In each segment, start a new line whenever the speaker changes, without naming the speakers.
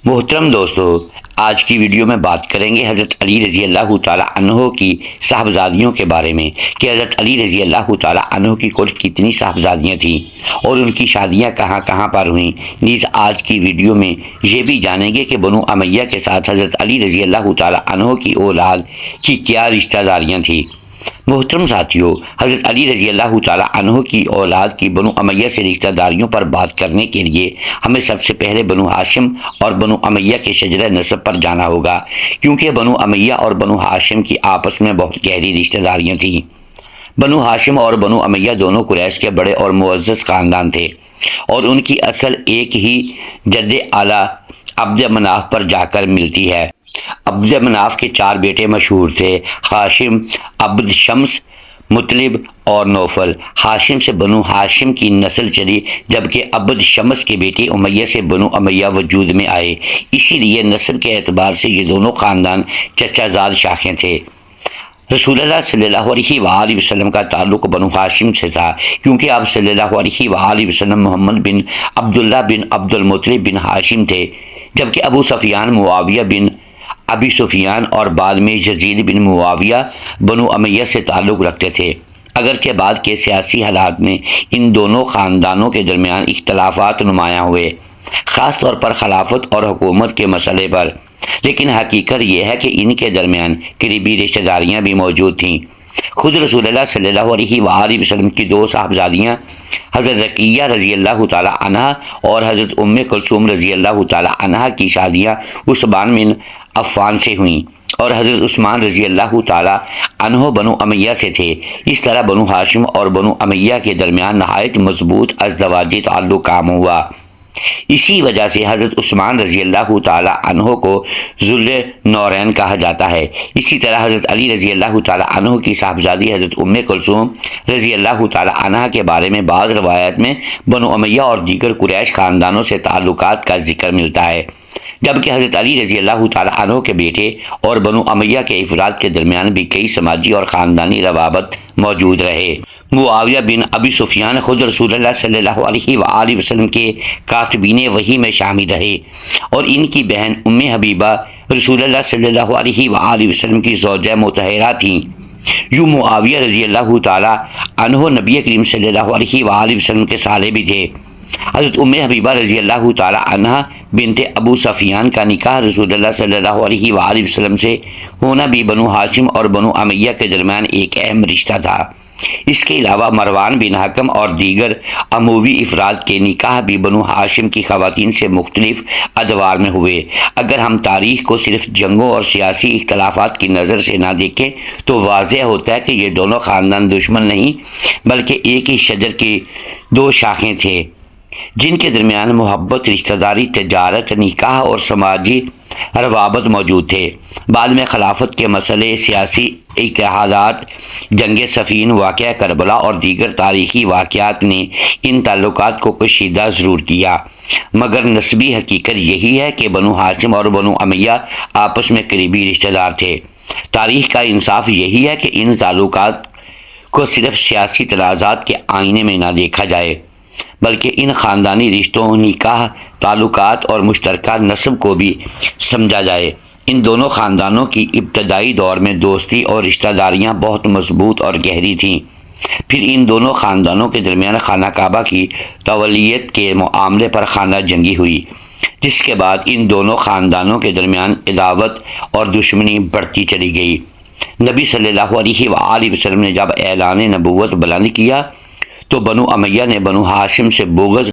محترم دوستو، آج کی ویڈیو میں بات کریں گے حضرت علی رضی اللہ تعالی عنہ کی صاحبزادیوں کے بارے میں کہ حضرت علی رضی اللہ تعالی عنہ کی کل کتنی صاحبزادیاں تھیں اور ان کی شادیاں کہاں کہاں پر ہوئیں۔ نیز آج کی ویڈیو میں یہ بھی جانیں گے کہ بنو امیہ کے ساتھ حضرت علی رضی اللہ تعالی عنہ کی اولاد کی کیا رشتہ داریاں تھیں۔ محترم ساتھیوں، حضرت علی رضی اللہ تعالی عنہ کی اولاد کی بنو امیہ سے رشتہ داریوں پر بات کرنے کے لیے ہمیں سب سے پہلے بنو ہاشم اور بنو امیہ کے شجرہ نسب پر جانا ہوگا، کیونکہ بنو امیہ اور بنو ہاشم کی آپس میں بہت گہری رشتہ داریاں تھیں۔ بنو ہاشم اور بنو امیہ دونوں قریش کے بڑے اور معزز خاندان تھے اور ان کی اصل ایک ہی جد اعلیٰ عبد مناف پر جا کر ملتی ہے۔ عبد مناف کے 4 بیٹے مشہور تھے: ہاشم، عبد شمس، مطلب اور نوفل۔ ہاشم سے بنو ہاشم کی نسل چلی، جبکہ عبد شمس کے بیٹے امیہ سے بنو امیہ وجود میں آئے۔ اسی لیے نسل کے اعتبار سے یہ دونوں خاندان چچا زاد شاخیں تھے۔ رسول اللہ صلی اللہ علیہ وآلہ وسلم کا تعلق بنو ہاشم سے تھا، کیونکہ آپ صلی اللہ علیہ وآلہ وسلم محمد بن عبداللہ بن عبد المطلب بن ہاشم تھے، جبکہ ابو سفیان معاویہ بن ابی سفیان اور بعد میں یزید بن معاویہ بنو امیہ سے تعلق رکھتے تھے۔ اگرچہ بعد کے سیاسی حالات میں ان دونوں خاندانوں کے درمیان اختلافات نمایاں ہوئے، خاص طور پر خلافت اور حکومت کے مسئلے پر، لیکن حقیقت یہ ہے کہ ان کے درمیان قریبی رشتہ داریاں بھی موجود تھیں۔ خود رسول اللہ صلی اللہ علیہ وآلہ وسلم کی 2 صاحبزادیاں حضرت رقیہ رضی اللہ تعالی عنہ اور حضرت ام کلثوم رضی اللہ تعالی عنہ کی شادیاں عثمان بن عفان سے ہوئیں اور حضرت عثمان رضی اللہ تعالی عنہ بنو امیہ سے تھے۔ اس طرح بنو ہاشم اور بنو امیہ کے درمیان نہایت مضبوط ازدواجی تعلق قائم ہوا۔ اسی وجہ سے حضرت عثمان رضی اللہ تعالی عنہ کو ذُو النورین کہا جاتا ہے۔ اسی طرح حضرت علی رضی اللہ تعالی عنہ کی صاحبزادی حضرت ام کلثوم رضی اللہ تعالی عنہ کے بارے میں بعض روایات میں بنو امیہ اور دیگر قریش خاندانوں سے تعلقات کا ذکر ملتا ہے، جبکہ حضرت علی رضی اللہ تعالی عنہ کے بیٹے اور بنو امیہ کے افراد کے درمیان بھی کئی سماجی اور خاندانی روابط موجود رہے۔ معاویہ بن ابی سفیان خود رسول اللہ صلی اللہ علیہ وآلہ وسلم کے کاتبین وحی میں شامل رہے اور ان کی بہن ام حبیبہ رسول اللہ صلی اللہ علیہ وآلہ وسلم کی زوجہ مطہرہ تھیں۔ یوں معاویہ رضی اللہ تعالی عنہ نبی کریم صلی اللہ علیہ وآلہ وسلم کے سالے بھی تھے۔ حضرت ام حبیبہ رضی اللہ تعالی عنہ بنت ابو سفیان کا نکاح رسول اللہ صلی اللہ علیہ وآلہ وسلم سے ہونا بھی بنو ہاشم اور بنو امیہ کے درمیان ایک اہم رشتہ تھا۔ اس کے علاوہ مروان بن حکم اور دیگر اموی افراد کے نکاح بھی بنو ہاشم کی خواتین سے مختلف ادوار میں ہوئے۔ اگر ہم تاریخ کو صرف جنگوں اور سیاسی اختلافات کی نظر سے نہ دیکھیں تو واضح ہوتا ہے کہ یہ دونوں خاندان دشمن نہیں بلکہ ایک ہی شجر کی 2 شاخیں تھے، جن کے درمیان محبت، رشتہ داری، تجارت، نکاح اور سماجی روابط موجود تھے۔ بعد میں خلافت کے مسئلے، سیاسی اتحادات، جنگ صفین، واقعہ کربلا اور دیگر تاریخی واقعات نے ان تعلقات کو کشیدہ ضرور کیا، مگر نسبی حقیقت یہی ہے کہ بنو ہاشم اور بنو امیہ آپس میں قریبی رشتہ دار تھے۔ تاریخ کا انصاف یہی ہے کہ ان تعلقات کو صرف سیاسی تنازعات کے آئینے میں نہ دیکھا جائے، بلکہ ان خاندانی رشتوں، نکاح، تعلقات اور مشترکہ نسب کو بھی سمجھا جائے۔ ان دونوں خاندانوں کی ابتدائی دور میں دوستی اور رشتہ داریاں بہت مضبوط اور گہری تھیں۔ پھر ان دونوں خاندانوں کے درمیان خانہ کعبہ کی تولیت کے معاملے پر خانہ جنگی ہوئی، جس کے بعد ان دونوں خاندانوں کے درمیان عداوت اور دشمنی بڑھتی چلی گئی۔ نبی صلی اللہ علیہ وآلہ وسلم نے جب اعلان نبوت بلند کیا تو بنو امیہ نے بنو ہاشم سے بغض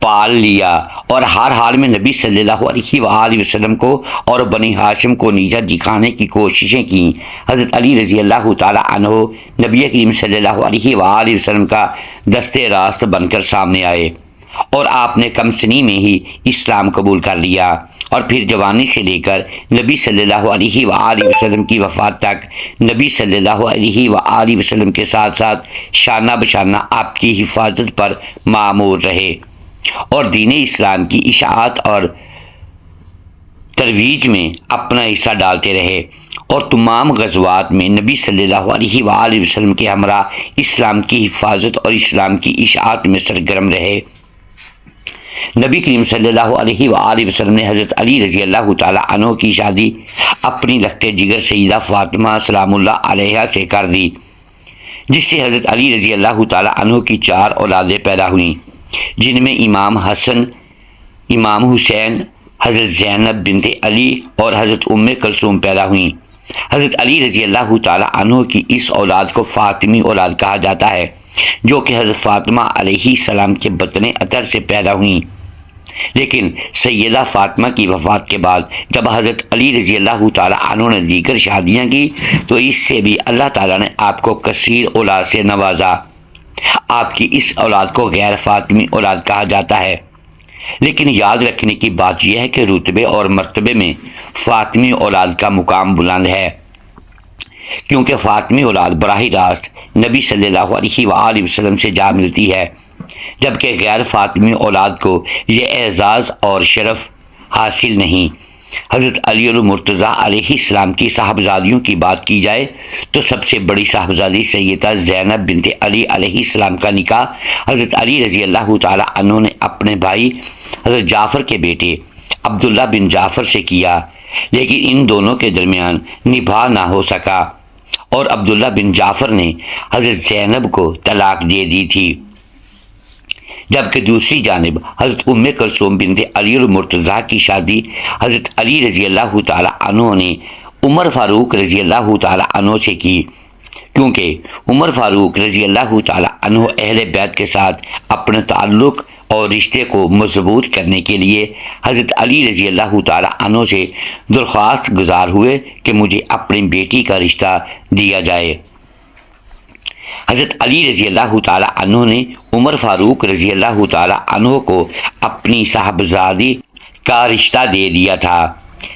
پال لیا اور ہر حال میں نبی صلی اللہ علیہ وآلہ وسلم کو اور بنی ہاشم کو نیچا دکھانے کی کوششیں کیں۔ حضرت علی رضی اللہ تعالی عنہ نبی کریم صلی اللہ علیہ وآلہ وسلم کا دست راست بن کر سامنے آئے اور آپ نے کم سنی میں ہی اسلام قبول کر لیا اور پھر جوانی سے لے کر نبی صلی اللہ علیہ وآلہ وسلم کی وفات تک نبی صلی اللہ علیہ وآلہ وسلم کے ساتھ ساتھ شانہ بشانہ آپ کی حفاظت پر مامور رہے اور دین اسلام کی اشاعت اور ترویج میں اپنا حصہ ڈالتے رہے اور تمام غزوات میں نبی صلی اللہ علیہ وآلہ وسلم کے ہمراہ اسلام کی حفاظت اور اسلام کی اشاعت میں سرگرم رہے۔ نبی کریم صلی اللہ علیہ وآلہ وسلم نے حضرت علی رضی اللہ تعالی عنہ کی شادی اپنی لخت جگر سیدہ فاطمہ سلام اللہ علیہا سے کر دی، جس سے حضرت علی رضی اللہ تعالی عنہ کی 4 اولادیں پیدا ہوئیں، جن میں امام حسن، امام حسین، حضرت زینب بنت علی اور حضرت کلثوم پیدا ہوئیں۔ حضرت علی رضی اللہ تعالی عنہ کی اس اولاد کو فاطمی اولاد کہا جاتا ہے، جو کہ حضرت فاطمہ علیہ السلام کے بطن عطر سے پیدا ہوئیں۔ لیکن سیدہ فاطمہ کی وفات کے بعد جب حضرت علی رضی اللہ تعالی عنہ نے دیگر شادیاں کی تو اس سے بھی اللہ تعالیٰ نے آپ کو کثیر اولاد سے نوازا۔ آپ کی اس اولاد کو غیر فاطمی اولاد کہا جاتا ہے، لیکن یاد رکھنے کی بات یہ ہے کہ رتبے اور مرتبے میں فاطمی اولاد کا مقام بلند ہے، کیونکہ فاطمی اولاد براہ راست نبی صلی اللہ علیہ وآلہ وسلم سے جا ملتی ہے، جبکہ غیر فاطمی اولاد کو یہ اعزاز اور شرف حاصل نہیں۔ حضرت علی المرتضیٰ علیہ السلام کی صاحبزادیوں کی بات کی جائے تو سب سے بڑی صاحبزادی سیدہ زینب بنت علی علیہ السلام کا نکاح حضرت علی رضی اللہ تعالی عنہ نے اپنے بھائی حضرت جعفر کے بیٹے عبداللہ بن جعفر سے کیا، لیکن ان دونوں کے درمیان نبھا نہ ہو سکا اور عبداللہ بن جعفر نے حضرت زینب کو طلاق دے دی تھی، جبکہ دوسری جانب حضرت کلثوم بنت علی المرتضیٰ کی شادی حضرت علی رضی اللہ تعالی عنہ نے عمر فاروق رضی اللہ تعالی عنہ سے کی، کیونکہ عمر فاروق رضی اللہ تعالی عنہ اہل بیت کے ساتھ اپنے تعلق اور رشتے کو مضبوط کرنے کے لیے حضرت علی رضی اللہ تعالی عنہ سے درخواست گزار ہوئے کہ مجھے اپنی بیٹی کا رشتہ دیا جائے۔ حضرت علی رضی اللہ تعالی عنہ نے عمر فاروق رضی اللہ تعالی عنہ کو اپنی صاحبزادی کا رشتہ دے دیا تھا۔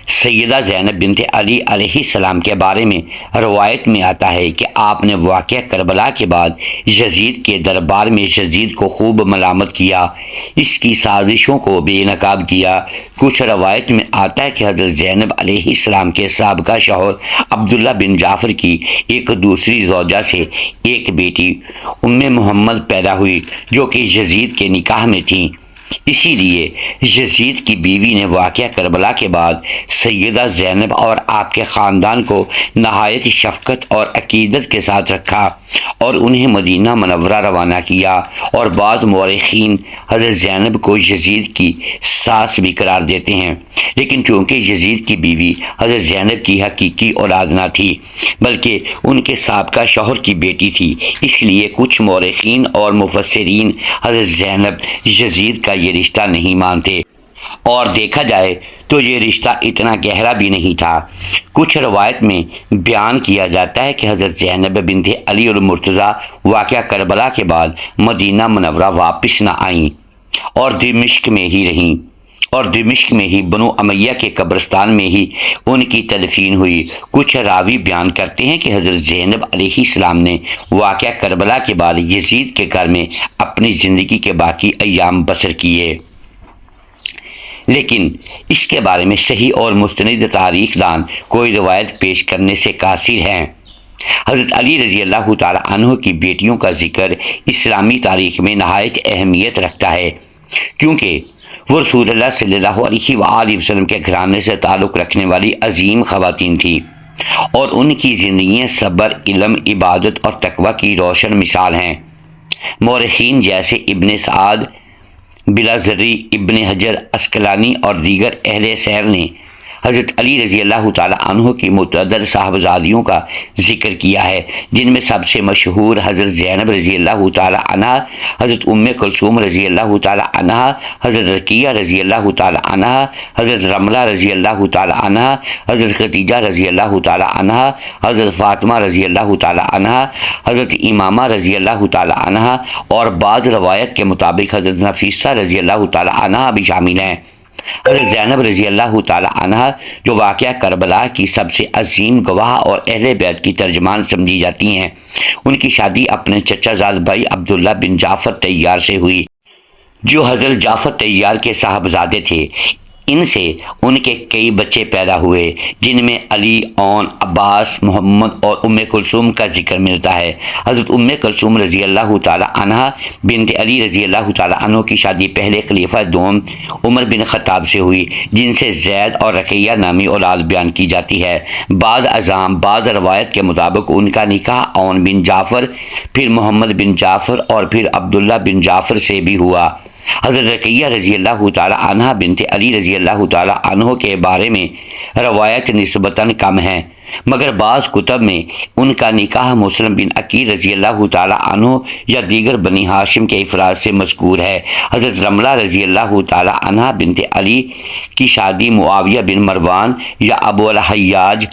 سیدہ زینب بنت علی علیہ السلام کے بارے میں روایت میں آتا ہے کہ آپ نے واقعہ کربلا کے بعد یزید کے دربار میں یزید کو خوب ملامت کیا، اس کی سازشوں کو بے نقاب کیا۔ کچھ روایت میں آتا ہے کہ حضرت زینب علیہ السلام کے سابقہ شوہر عبداللہ بن جعفر کی ایک دوسری زوجہ سے ایک بیٹی محمد پیدا ہوئی جو کہ یزید کے نکاح میں تھیں، اسی لیے یزید کی بیوی نے واقعہ کربلا کے بعد سیدہ زینب اور آپ کے خاندان کو نہایت شفقت اور عقیدت کے ساتھ رکھا اور انہیں مدینہ منورہ روانہ کیا، اور بعض مورخین حضرت زینب کو یزید کی ساس بھی قرار دیتے ہیں، لیکن چونکہ یزید کی بیوی حضرت زینب کی حقیقی اولاد نہ تھی بلکہ ان کے سابقہ شوہر کی بیٹی تھی، اس لیے کچھ مورخین اور مفسرین حضرت زینب یزید کا یہ رشتہ نہیں مانتے، اور دیکھا جائے تو یہ رشتہ اتنا گہرا بھی نہیں تھا۔ کچھ روایت میں بیان کیا جاتا ہے کہ حضرت زینب بنت علی المرتضیٰ واقعہ کربلا کے بعد مدینہ منورہ واپس نہ آئیں اور دمشق میں ہی رہیں، اور دمشق میں ہی بنو امیہ کے قبرستان میں ہی ان کی تدفین ہوئی۔ کچھ راوی بیان کرتے ہیں کہ حضرت زینب علیہ السلام نے واقعہ کربلا کے بعد یزید کے گھر میں اپنی زندگی کے باقی ایام بسر کیے، لیکن اس کے بارے میں صحیح اور مستند تاریخ دان کوئی روایت پیش کرنے سے قاصر ہیں۔ حضرت علی رضی اللہ تعالی عنہ کی بیٹیوں کا ذکر اسلامی تاریخ میں نہایت اہمیت رکھتا ہے، کیونکہ وہ رسول اللہ صلی اللہ علیہ وآلہ وسلم کے گھرانے سے تعلق رکھنے والی عظیم خواتین تھیں، اور ان کی زندگیاں صبر، علم، عبادت اور تقوی کی روشن مثال ہیں۔ مورخین جیسے ابن سعد، بلازری، ابن حجر اسقلانی اور دیگر اہل سیر نے حضرت علی رضی اللہ تعالی عنہ کی متعدد صاحبزادیوں کا ذکر کیا ہے، جن میں سب سے مشہور حضرت زینب رضی اللہ تعالی عنہ، حضرت کلثوم رضی اللہ تعالی عنہ، حضرت رقیہ رضی اللہ تعالی عنہ، حضرت رملہ رضی اللہ تعالی عنہ، حضرت خدیجہ رضی اللہ تعالی عنہ، حضرت فاطمہ رضی اللہ تعالی عنہ، حضرت امامہ رضی اللہ تعالی عنہ، اور بعض روایت کے مطابق حضرت نفیسہ رضی اللہ تعالی عنہ بھی شامل ہیں۔ حضرت زینب رضی اللہ تعالی عنہ جو واقعہ کربلا کی سب سے عظیم گواہ اور اہل بیت کی ترجمان سمجھی جاتی ہیں، ان کی شادی اپنے چچا زاد بھائی عبداللہ بن جعفر طیار سے ہوئی، جو حضرت جعفر طیار کے صاحبزادے تھے۔ ان سے ان کے کئی بچے پیدا ہوئے جن میں علی، اون، عباس، محمد اور ام کلثوم کا ذکر ملتا ہے۔ حضرت ام کلثوم رضی اللہ تعالی عنہ بنت علی رضی اللہ تعالی عنہ کی شادی پہلے خلیفہ دوم عمر بن خطاب سے ہوئی، جن سے زید اور رقیہ نامی اولاد بیان کی جاتی ہے۔ بعض روایت کے مطابق ان کا نکاح اون بن جعفر، پھر محمد بن جعفر اور پھر عبداللہ بن جعفر سے بھی ہوا۔ حضرت رقیہ رضی اللہ تعالی عنہ بنت علی رضی اللہ تعالی عنہ کے بارے میں روایت نسبتاً کم ہیں، مگر بعض کتب میں ان کا نکاح مسلم بن عقیل رضی اللہ تعالی عنہ یا دیگر بنی ہاشم کے افراد سے مذکور ہے۔ حضرت رملہ رضی اللہ تعالی عنہ بنت علی کی شادی معاویہ بن مروان یا ابو الحیاج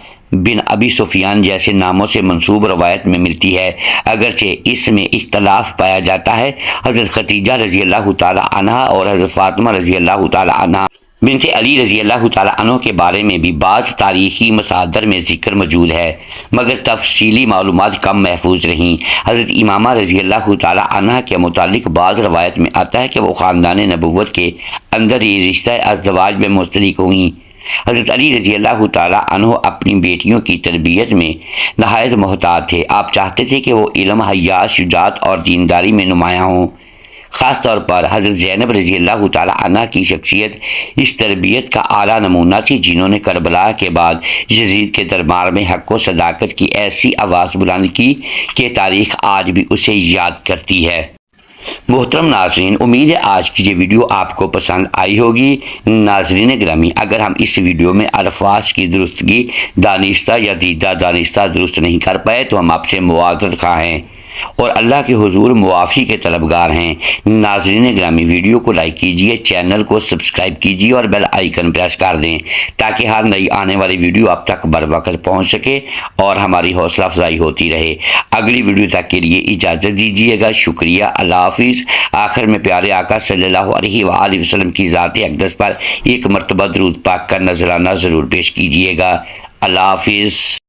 بن ابی سفیان جیسے ناموں سے منسوب روایت میں ملتی ہے، اگرچہ اس میں اختلاف پایا جاتا ہے۔ حضرت ختیجہ رضی اللہ تعالی عنہ اور حضرت فاطمہ رضی اللہ تعالی عنہ بنت علی رضی اللہ تعالی عنہ کے بارے میں بھی بعض تاریخی مصادر میں ذکر موجود ہے، مگر تفصیلی معلومات کم محفوظ رہیں۔ حضرت امامہ رضی اللہ تعالی عنہ کے متعلق بعض روایت میں آتا ہے کہ وہ خاندان نبوت کے اندر ہی رشتہ ازدواج میں مستلق ہوئیں۔ حضرت علی رضی اللہ تعالی عنہ اپنی بیٹیوں کی تربیت میں نہایت محتاط تھے۔ آپ چاہتے تھے کہ وہ علم، حیا، شجاعت اور دینداری میں نمایاں ہوں۔ خاص طور پر حضرت زینب رضی اللہ تعالی عنہ کی شخصیت اس تربیت کا اعلیٰ نمونہ تھی، جنہوں نے کربلا کے بعد یزید کے دربار میں حق و صداقت کی ایسی آواز بلند کی کہ تاریخ آج بھی اسے یاد کرتی ہے۔ محترم ناظرین، امید ہے آج کی یہ ویڈیو آپ کو پسند آئی ہوگی۔ ناظرین گرامی، اگر ہم اس ویڈیو میں الفاظ کی درستگی دانستہ یا دیدہ دانستہ درست نہیں کر پائے تو ہم آپ سے معذرت خواہ ہیں اور اللہ کے حضور معافی کے طلبگار ہیں۔ ناظرین گرامی، ویڈیو کو لائک کیجئے، چینل کو سبسکرائب کیجئے اور بیل آئیکن پریس کر دیں تاکہ ہر نئی آنے والی ویڈیو آپ تک بر وقت پہنچ سکے اور ہماری حوصلہ افزائی ہوتی رہے۔ اگلی ویڈیو تک کے لیے اجازت دیجیے گا۔ شکریہ، اللہ حافظ۔ آخر میں پیارے آقا صلی اللہ علیہ وآلہ وسلم کی ذات اقدس پر ایک مرتبہ درود پاک کا نذرانہ ضرور پیش کیجیے گا۔ اللہ حافظ۔